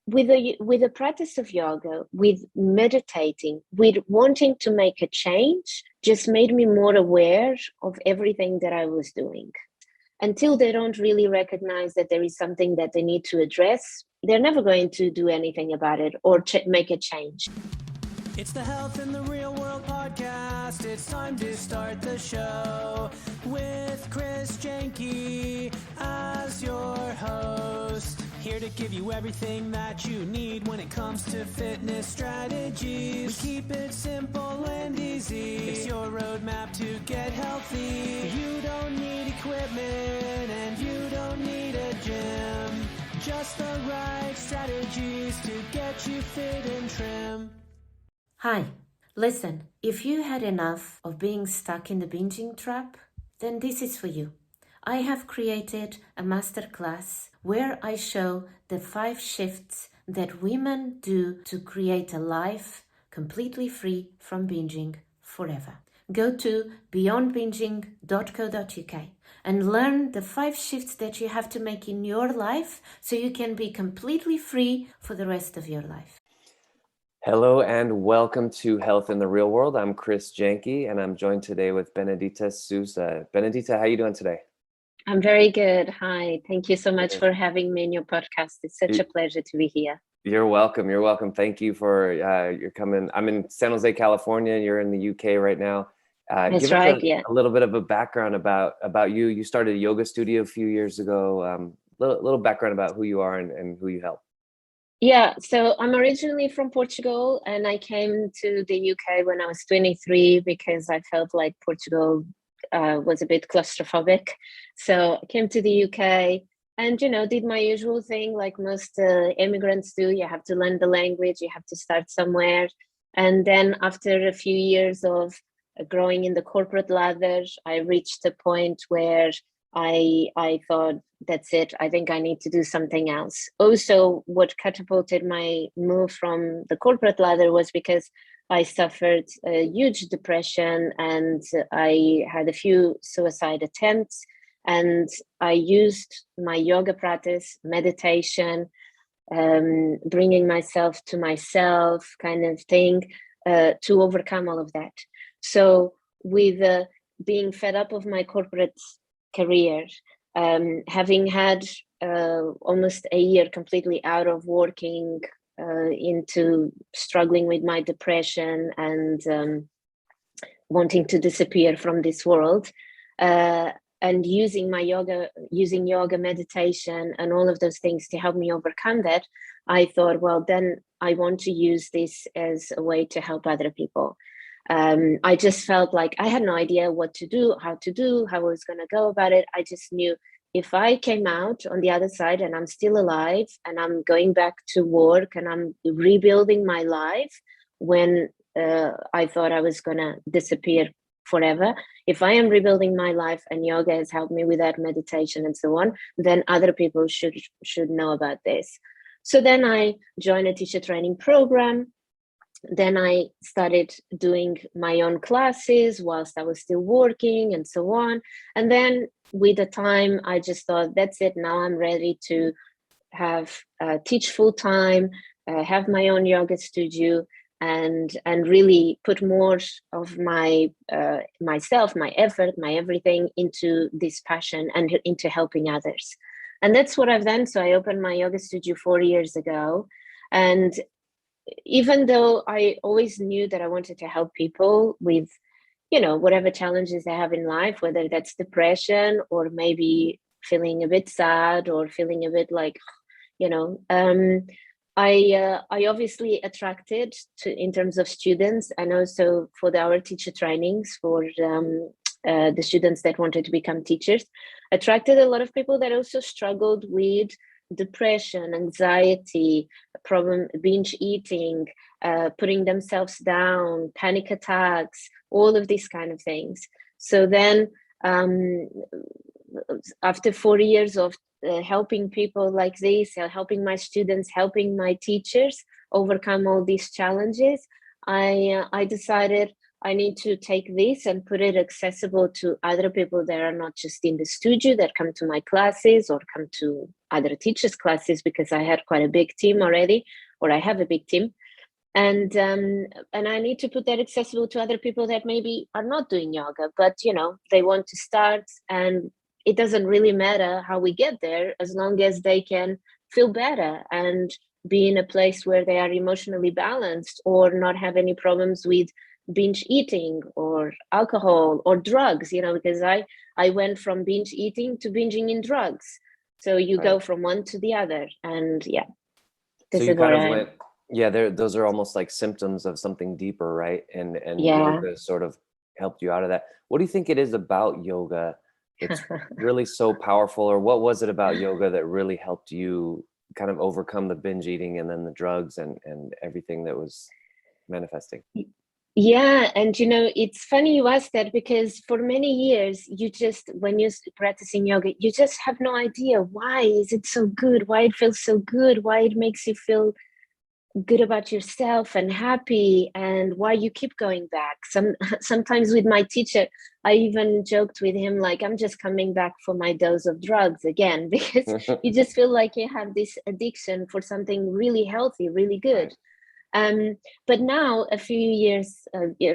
with the practice of yoga, with meditating, with wanting to make a change, just made me more aware of everything that I was doing. Until they don't really recognize that there is something that they need to address, they're never going to do anything about it or make a change. It's the Health in the Real World podcast. It's time to start the show with Chris Janke as your host. Here to give you everything that you need when it comes to fitness strategies. We keep it simple and easy. It's your roadmap to get healthy. You don't need equipment and you don't need a gym. Just the right strategies to get you fit and trim. Hi, listen, if you had enough of being stuck in the binging trap, then this is for you. I have created a masterclass where I show the 5 shifts that women do to create a life completely free from binging forever. Go to beyondbinging.co.uk and learn the 5 shifts that you have to make in your life so you can be completely free for the rest of your life. Hello and welcome to Health in the Real World. I'm Chris Janke and I'm joined today with Benedita Sousa. Benedita, how are you doing today? I'm very good. Hi. Thank you so much for having me in your podcast. It's such a pleasure to be here. You're welcome. You're welcome. Thank you for you're coming. I'm in San Jose, California. You're in the UK right now. That's give right. us Yeah. a little bit of a background about you. You started a yoga studio a few years ago. Little background about who you are and who you help. Yeah, so I'm originally from Portugal and I came to the UK when I was 23 because I felt like Portugal was a bit claustrophobic. So I came to the UK and, did my usual thing like most immigrants do. You have to learn the language, you have to start somewhere. And then after a few years of growing in the corporate ladder, I reached a point where I thought, that's it. I think I need to do something else. Also, what catapulted my move from the corporate ladder was because I suffered a huge depression and I had a few suicide attempts. And I used my yoga practice, meditation, bringing myself to myself kind of thing to overcome all of that. So with being fed up of my corporate career, having had almost a year completely out of working into struggling with my depression and wanting to disappear from this world, and using yoga, meditation and all of those things to help me overcome that, I thought, well, then I want to use this as a way to help other people. I just felt like I had no idea what to do, how I was going to go about it. I just knew if I came out on the other side and I'm still alive and I'm going back to work and I'm rebuilding my life when I thought I was going to disappear forever. If I am rebuilding my life and yoga has helped me with that, meditation and so on, then other people should know about this. So then I joined a teacher training program. Then I started doing my own classes whilst I was still working and so on. And then with the time, I just thought, that's it. Now I'm ready to have teach full time, have my own yoga studio, and really put more of my myself, my effort, my everything into this passion and into helping others. And that's what I've done. So I opened my yoga studio 4 years ago, and even though I always knew that I wanted to help people with, whatever challenges they have in life, whether that's depression or maybe feeling a bit sad or feeling a bit like, I obviously attracted to in terms of students and also for our teacher trainings for the students that wanted to become teachers, attracted a lot of people that also struggled with depression, anxiety, binge eating, putting themselves down, panic attacks, all of these kind of things. So then after 4 years of helping people like this, helping my students, helping my teachers overcome all these challenges, I decided I need to take this and put it accessible to other people that are not just in the studio, that come to my classes or come to other teachers' classes, because I had quite a big team already, or I have a big team. And I need to put that accessible to other people that maybe are not doing yoga, but they want to start, and it doesn't really matter how we get there, as long as they can feel better and be in a place where they are emotionally balanced, or not have any problems with binge eating or alcohol or drugs, because I went from binge eating to binging in drugs. So you go from one to the other, and this so you is what kind of I went, those are almost like symptoms of something deeper, right? And yeah. yoga sort of helped you out of that. What do you think it is about yoga that's really so powerful, or what was it about yoga that really helped you kind of overcome the binge eating and then the drugs and everything that was manifesting? Yeah, and it's funny you ask that, because for many years, when you're practicing yoga, you just have no idea why is it so good, why it feels so good, why it makes you feel good about yourself and happy, and why you keep going back. Sometimes with my teacher, I even joked with him, like, I'm just coming back for my dose of drugs again, because you just feel like you have this addiction for something really healthy, really good. But now, a few years,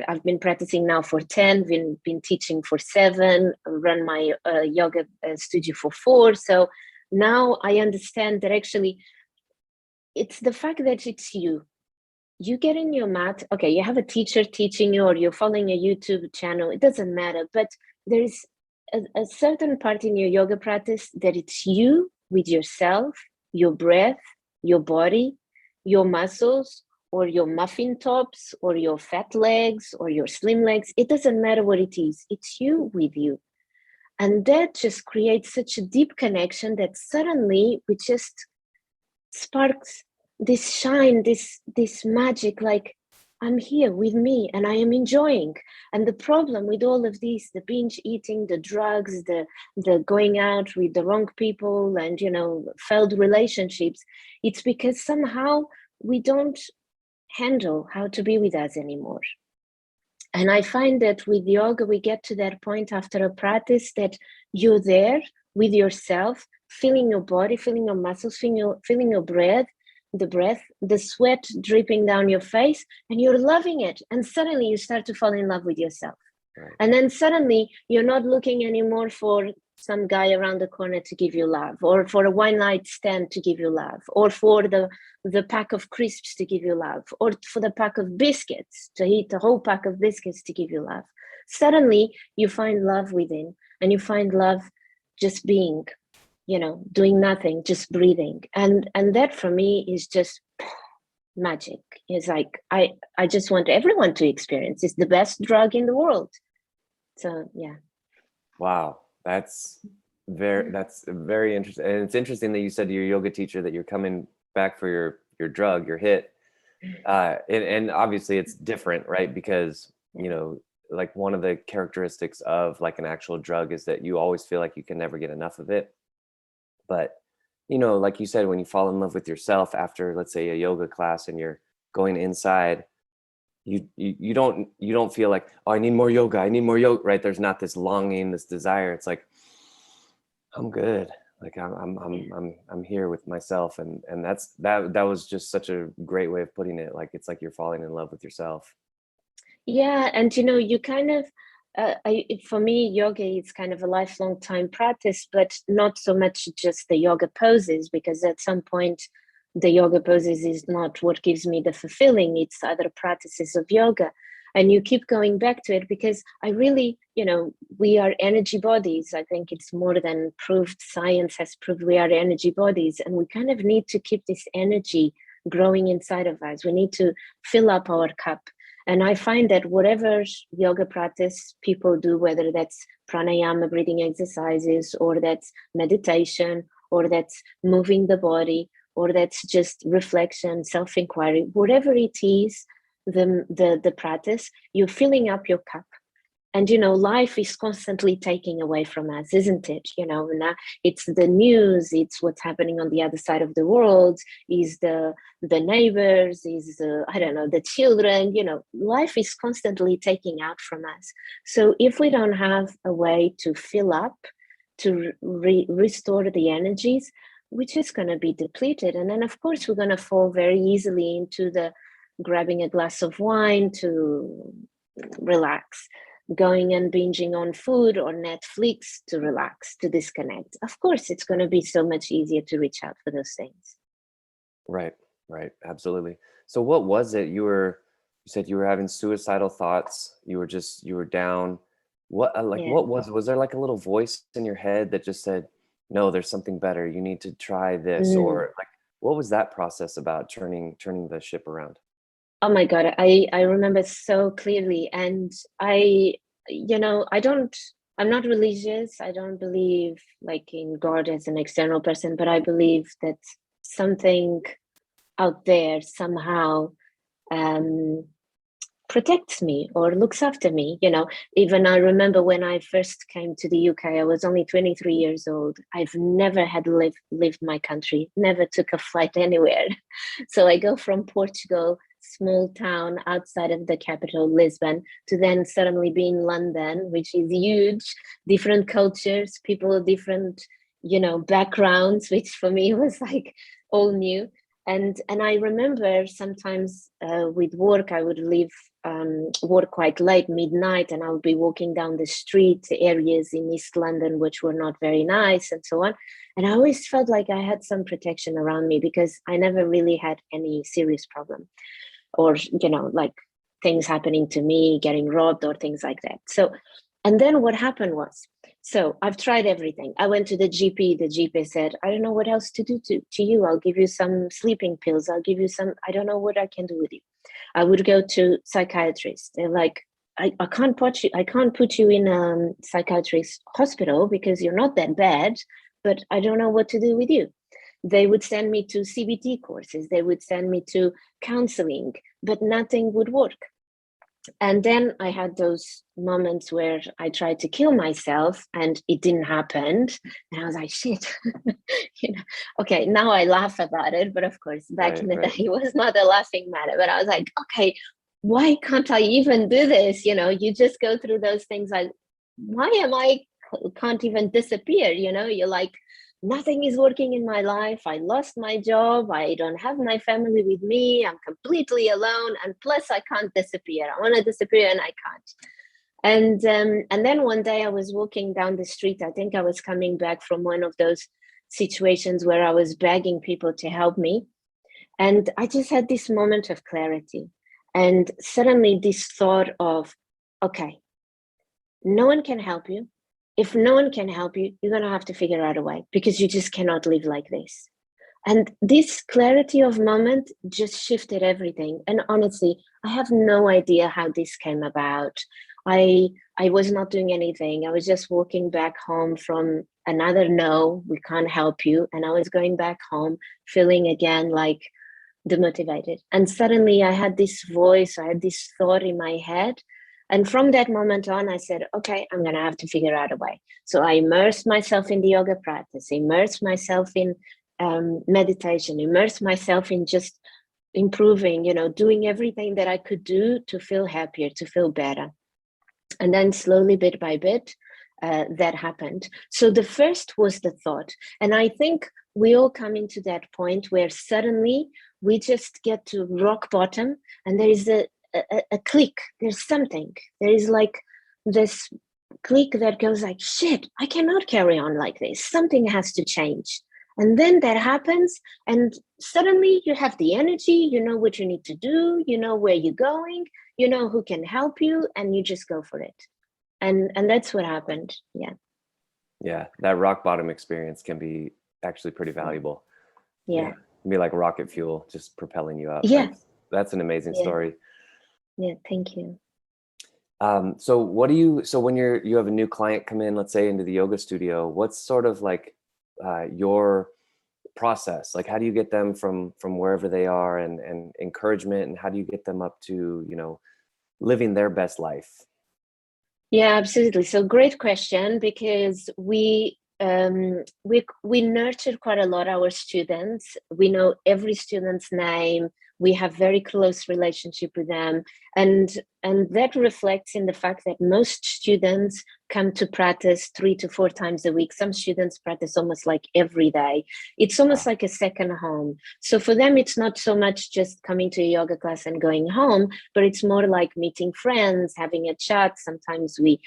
I've been practicing now for 10, been teaching for 7, run my yoga studio for 4. So now I understand that actually it's the fact that it's you. You get in your mat, okay, you have a teacher teaching you, or you're following a YouTube channel, it doesn't matter. But there's a certain part in your yoga practice that it's you with yourself, your breath, your body, your muscles, or your muffin tops, or your fat legs, or your slim legs. It doesn't matter what it is. It's you with you. And that just creates such a deep connection that suddenly we just sparks this shine, this magic, like, I'm here with me and I am enjoying. And the problem with all of these, the binge eating, the drugs, the going out with the wrong people, and failed relationships, it's because somehow we don't handle how to be with us anymore. And I find that with yoga, we get to that point after a practice that you're there with yourself, feeling your body, feeling your muscles, feeling your breath, the sweat dripping down your face, and you're loving it. And suddenly you start to fall in love with yourself. Right. And then suddenly you're not looking anymore for some guy around the corner to give you love, or for a one night stand to give you love, or for the pack of crisps to give you love, or for the pack of biscuits, to eat a whole pack of biscuits to give you love. Suddenly you find love within, and you find love just being, doing nothing, just breathing. And that for me is just magic. It's like, I just want everyone to experience. It's the best drug in the world. So, yeah. Wow. That's very interesting. And it's interesting that you said to your yoga teacher that you're coming back for your drug, your hit. And obviously it's different, right? Because, like one of the characteristics of like an actual drug is that you always feel like you can never get enough of it. But, like you said, when you fall in love with yourself after, let's say, a yoga class and you're going inside, you don't feel like, oh, I need more yoga, right? There's not this longing, this desire. It's like, I'm good. Like I'm here with myself. And that was just such a great way of putting it. Like, it's like you're falling in love with yourself. Yeah. And, you kind of, for me, yoga is kind of a lifelong time practice, but not so much just the yoga poses, because at some point the yoga poses is not what gives me the fulfilling. It's other practices of yoga. And you keep going back to it because I really, we are energy bodies. I think it's more than proved. Science has proved we are energy bodies, and we kind of need to keep this energy growing inside of us. We need to fill up our cup. And I find that whatever yoga practice people do, whether that's pranayama, breathing exercises, or that's meditation, or that's moving the body, or that's just reflection, self-inquiry, whatever it is, the practice, you're filling up your cup. And, life is constantly taking away from us, isn't it? Now it's the news, it's what's happening on the other side of the world, is the neighbors, is, I don't know, the children, life is constantly taking out from us. So if we don't have a way to fill up, to restore the energies, we're just going to be depleted. And then, of course, we're going to fall very easily into the grabbing a glass of wine to relax, going and binging on food or Netflix to relax, to disconnect. Of course, it's going to be so much easier to reach out for those things. Right. Absolutely. So what was it? You said you were having suicidal thoughts. You were down. What was there like a little voice in your head that just said, no, there's something better. You need to try this. Or like, what was that process about turning the ship around? Oh my God, I remember so clearly. And I'm not religious. I don't believe like in God as an external person, but I believe that something out there somehow protects me or looks after me. Even I remember when I first came to the UK, I was only 23 years old. I've never had lived my country, never took a flight anywhere. So I go from Portugal, small town outside of the capital, Lisbon, to then suddenly be in London, which is huge, different cultures, people, different, backgrounds, which for me was like all new. And I remember sometimes with work, I would leave work quite late, midnight, and I would be walking down the street, areas in East London which were not very nice and so on. And I always felt like I had some protection around me because I never really had any serious problem or, like things happening to me, getting robbed or things like that. So, and then what happened was, so I've tried everything. I went to the GP. The GP said, I don't know what else to do to you. I'll give you some sleeping pills. I'll give you some, I don't know what I can do with you. I would go to psychiatrists. They're like, I can't put you in a psychiatrist hospital because you're not that bad, but I don't know what to do with you. They would send me to CBT courses. They would send me to counseling, but nothing would work. And then I had those moments where I tried to kill myself and it didn't happen. And I was like, shit, okay, now I laugh about it. But of course, back in the day, it was not a laughing matter. But I was like, okay, why can't I even do this? You just go through those things like, can't even disappear? You're like, nothing is working in my life. I lost my job. I don't have my family with me. I'm completely alone. And plus I can't disappear. I want to disappear and I can't. And then one day I was walking down the street. I think I was coming back from one of those situations where I was begging people to help me. And I just had this moment of clarity. And suddenly this thought of, okay, no one can help you. If no one can help you, you're going to have to figure out a way because you just cannot live like this. And this clarity of moment just shifted everything. And honestly, I have no idea how this came about. I was not doing anything. I was just walking back home from another no, we can't help you. And I was going back home feeling again like demotivated. And suddenly I had this voice, I had this thought in my head. And from that moment on, I said, okay, I'm going to have to figure out a way. So I immersed myself in the yoga practice, immersed myself in meditation, immersed myself in just improving, doing everything that I could do to feel happier, to feel better. And then slowly, bit by bit, that happened. So the first was the thought. And I think we all come into that point where suddenly we just get to rock bottom and there is a click, there's something, there is like this click that goes like, shit, I cannot carry on like this, something has to change. And then that happens and suddenly you have the energy, you know what you need to do, you know where you're going, you know who can help you, and you just go for it. And that's what happened. Yeah, that rock bottom experience can be actually pretty valuable. Yeah. It can be like rocket fuel, just propelling you up. That's an amazing story. Yeah, thank you. So when you have a new client come in, let's say into the yoga studio, what's sort of like your process? Like, how do you get them from wherever they are and encouragement, and how do you get them up to, living their best life? Yeah, absolutely. So great question, because we nurture quite a lot our students. We know every student's name. We have very close relationship with them, and that reflects in the fact that most students come to practice 3 to 4 times a week. Some students practice almost like every day. It's almost like a second home. So for them, it's not so much just coming to a yoga class and going home, but it's more like meeting friends, having a chat. Sometimes we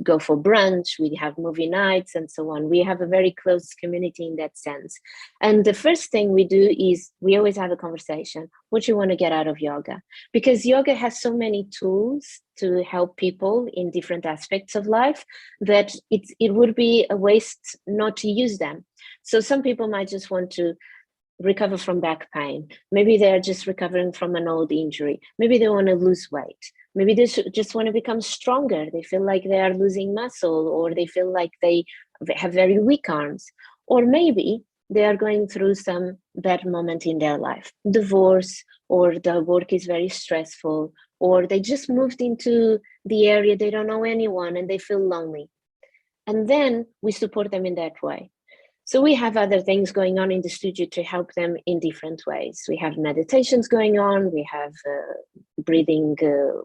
go for brunch, we have movie nights, and so on. We have a very close community in that sense. And the first thing we do is we always have a conversation. What do you want to get out of yoga? Because yoga has so many tools to help people in different aspects of life that it would be a waste not to use them. So some people might just want to recover from back pain. Maybe they're just recovering from an old injury. Maybe they want to lose weight. Maybe they just want to become stronger. They feel like they are losing muscle, or they feel like they have very weak arms. Or maybe they are going through some bad moment in their life, divorce, or the work is very stressful, or they just moved into the area, they don't know anyone and they feel lonely. And then we support them in that way. So we have other things going on in the studio to help them in different ways. We have meditations going on. We have breathing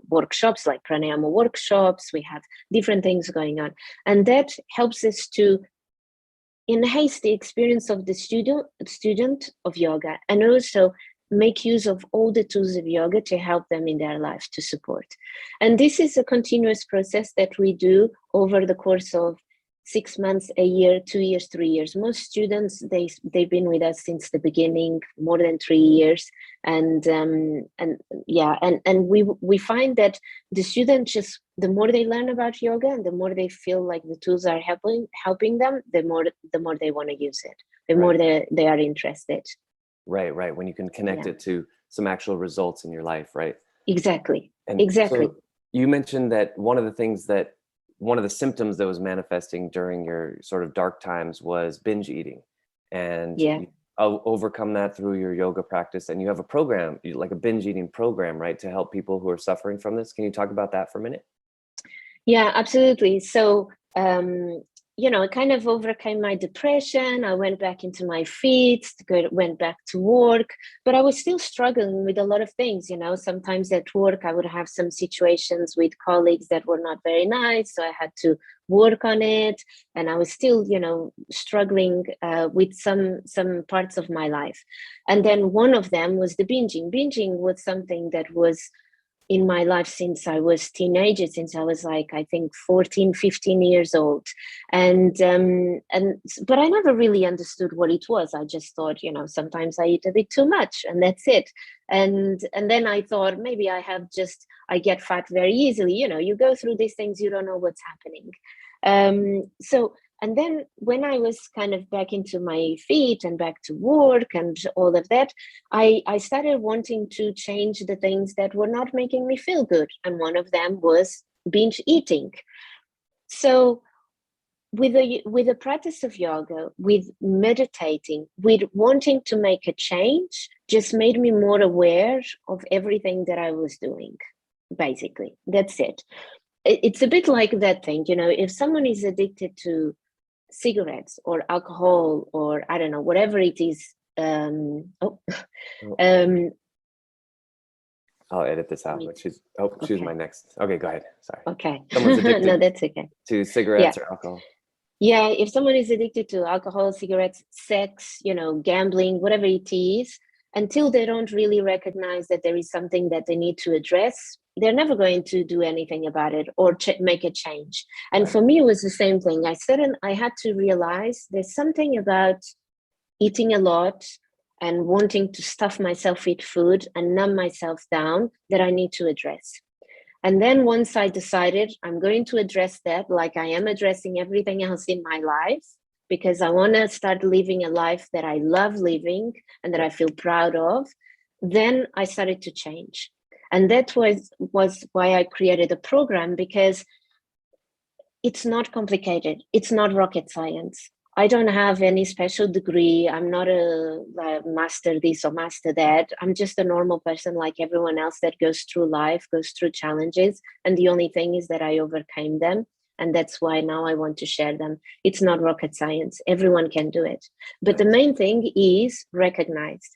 workshops, like pranayama workshops. We have different things going on. And that helps us to enhance the experience of the student of yoga, and also make use of all the tools of yoga to help them in their life, to support. And this is a continuous process that we do over the course of 6 months, a year, 2 years, 3 years. Most students, they've been with us since the beginning, more than 3 years. And we find that the students, just the more they learn about yoga and the more they feel like the tools are helping them, the more they want to use it, the more they are interested. Right. When you can connect it to some actual results in your life, right? Exactly. And exactly. So you mentioned that one of the symptoms that was manifesting during your sort of dark times was binge eating, and you overcome that through your yoga practice, and you have a program, like a binge eating program, right, to help people who are suffering from this. Can you talk about that for a minute? Yeah, absolutely. So I kind of overcame my depression. I went back into my feet, went back to work, but I was still struggling with a lot of things. Sometimes at work, I would have some situations with colleagues that were not very nice. So I had to work on it. And I was still, struggling with some parts of my life. And then one of them was the binging. Binging was something that was in my life since I was teenager, since I was like, I think 14, 15 years old. But I never really understood what it was. I just thought, sometimes I eat a bit too much and that's it. And then I thought maybe I get fat very easily. You go through these things, you don't know what's happening. And then when I was kind of back into my feet and back to work and all of that, I started wanting to change the things that were not making me feel good. And one of them was binge eating. So with the practice of yoga, with meditating, with wanting to make a change, just made me more aware of everything that I was doing. Basically, that's it. It's a bit like that thing, if someone is addicted to cigarettes or alcohol or I don't know, whatever it is. I'll edit this out, but she's my next. Okay, go ahead. Sorry. Okay. Someone's addicted No, that's okay. to cigarettes or alcohol. Yeah, if someone is addicted to alcohol, cigarettes, sex, gambling, whatever it is, until they don't really recognize that there is something that they need to address, they're never going to do anything about it or make a change. And for me, it was the same thing. I had to realize there's something about eating a lot and wanting to stuff myself with food and numb myself down that I need to address. And then once I decided I'm going to address that, like I am addressing everything else in my life, because I want to start living a life that I love living and that I feel proud of, then I started to change. And that was why I created a program, because it's not complicated. It's not rocket science. I don't have any special degree. I'm not a master this or master that. I'm just a normal person like everyone else that goes through life, goes through challenges. And the only thing is that I overcame them. And that's why now I want to share them. It's not rocket science. Everyone can do it. But the main thing is recognize,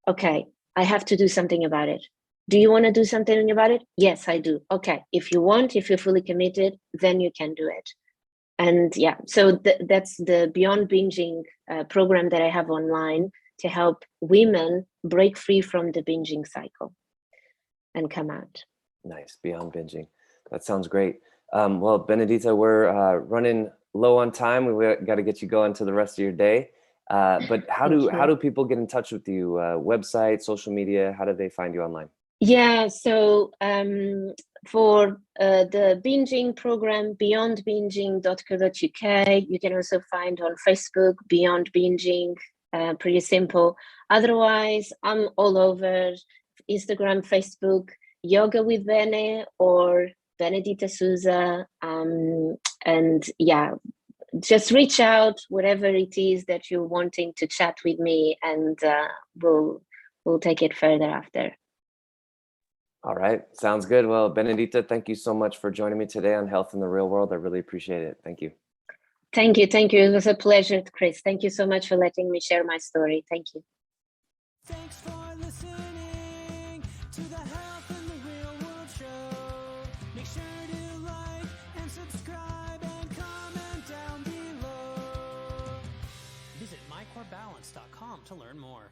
okay, I have to do something about it. Do you want to do something about it? Yes, I do. Okay. If you want, if you're fully committed, then you can do it. And yeah, so that's the Beyond Binging program that I have online to help women break free from the binging cycle and come out. Nice. Beyond Binging. That sounds great. Well, Benedita, we're running low on time. We've got to get you going to the rest of your day. But how do people get in touch with you? Website, social media, how do they find you online? Yeah, so for the binging program, beyondbinging.co.uk, you can also find on Facebook, Beyond Binging, pretty simple. Otherwise, I'm all over Instagram, Facebook, Yoga with Bene or Benedita Sousa. And yeah, just reach out, whatever it is that you're wanting to chat with me, and we'll take it further after. All right. Sounds good. Well, Benedita, thank you so much for joining me today on Health in the Real World. I really appreciate it. Thank you. Thank you. Thank you. It was a pleasure, Chris. Thank you so much for letting me share my story. Thank you. Thanks for listening to the Health in the Real World show. Make sure to like and subscribe and comment down below. Visit mycorebalance.com to learn more.